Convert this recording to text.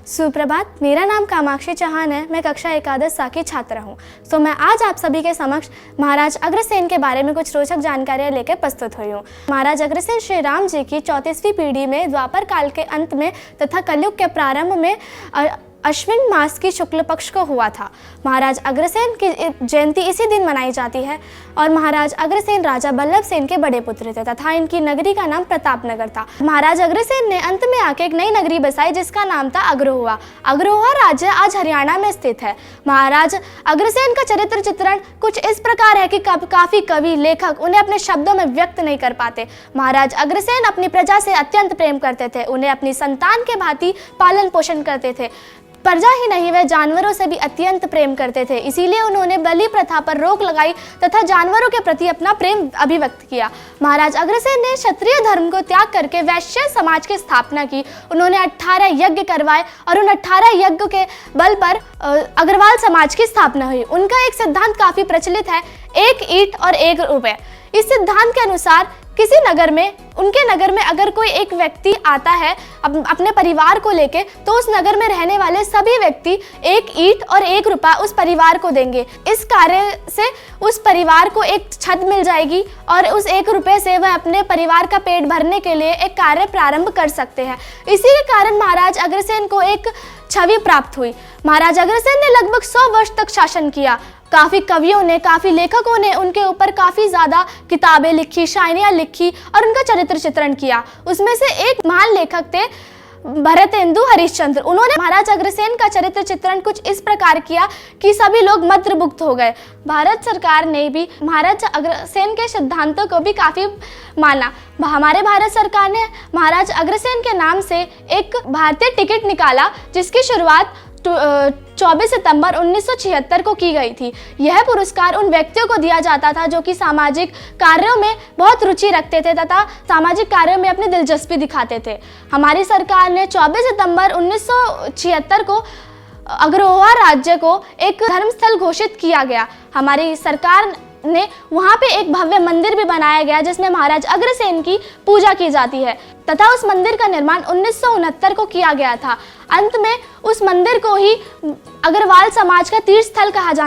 सुप्रभात, मेरा नाम कामाक्षी चौहान है। मैं कक्षा एकादश सा की छात्र हूँ। मैं आज आप सभी के समक्ष महाराज अग्रसेन के बारे में कुछ रोचक जानकारियाँ लेकर प्रस्तुत हुई हूँ। महाराज अग्रसेन श्री राम जी की 34वीं पीढ़ी में द्वापर काल के अंत में तथा कलयुग के प्रारंभ में अश्विन मास की शुक्ल पक्ष को हुआ था। महाराज अग्रसेन की जयंती इसी दिन मनाई जाती है और महाराज अग्रसेन राजा बल्लभ सेन के बड़े पुत्र थे तथा इनकी नगरी का नाम प्रतापनगर था। महाराज अग्रसेन ने अंत में आके एक नई नगरी बसाई जिसका नाम था अग्रहुआ। अग्रहुआ राज्य आज हरियाणा में स्थित है। महाराज अग्रसेन का चरित्र चित्रण कुछ इस प्रकार है कि काफी कवि लेखक उन्हें अपने शब्दों में व्यक्त नहीं कर पाते। महाराज अग्रसेन अपनी प्रजा से अत्यंत प्रेम करते थे, उन्हें अपनी संतान के भांति पालन पोषण करते थे। प्रजा ही नहीं, वे जानवरों से भी अत्यंत प्रेम करते थे। इसीलिए उन्होंने बलि प्रथा पर रोक लगाई तथा जानवरों के प्रति अपना प्रेम अभिव्यक्त किया। महाराज अग्रसेन ने क्षत्रिय धर्म को त्याग करके वैश्य समाज की स्थापना की। उन्होंने 18 यज्ञ करवाए और उन 18 यज्ञ के बल पर अग्रवाल समाज की स्थापना हुई। उनका एक सिद्धांत काफी प्रचलित है, 1 ईंट और 1 रुपए। इस सिद्धांत के अनुसार किसी नगर में, उनके नगर में अगर कोई एक व्यक्ति आता है अपने परिवार को लेके, तो उस नगर में रहने वाले सभी व्यक्ति 1 ईंट और 1 रुपया उस परिवार को देंगे। इस कार्य से उस परिवार को एक छत मिल जाएगी और उस 1 रुपये से वह अपने परिवार का पेट भरने के लिए एक कार्य प्रारंभ कर सकते हैं। इसी के कारण महाराज अग्रसेन को एक छवि प्राप्त हुई। महाराज अग्रसेन ने लगभग 100 वर्ष तक शासन किया। काफ़ी कवियों ने, काफ़ी लेखकों ने उनके ऊपर काफ़ी ज़्यादा किताबें लिखी, शायरियाँ लिखी और उनका चरित्र चित्रण किया। उसमें से एक महान लेखक थे भरतेंदु हरिश्चंद्र। उन्होंने महाराज अग्रसेन का चरित्र चित्रण कुछ इस प्रकार किया कि सभी लोग मंत्रमुग्ध हो गए। भारत सरकार ने भी महाराज अग्रसेन के सिद्धांतों को भी काफ़ी माना। हमारे भारत सरकार ने महाराज अग्रसेन के नाम से एक भारतीय टिकट निकाला जिसकी शुरुआत 24 सितंबर 1976 को की गई थी। यह पुरस्कार उन व्यक्तियों को दिया जाता था जो कि सामाजिक कार्यों में बहुत रुचि रखते थे तथा सामाजिक कार्यों में अपनी दिलचस्पी दिखाते थे। हमारी सरकार ने 24 सितंबर 1976 को अग्रहुआ राज्य को एक धर्मस्थल घोषित किया गया। हमारी सरकार ने वहाँ पे एक भव्य मंदिर भी बनाया गया जिसमें महाराज अग्रसेन की पूजा की जाती है तथा उस मंदिर का निर्माण 1969 को किया गया था। अंत में उस मंदिर को ही अग्रवाल समाज का तीर्थ स्थल कहा जाता है।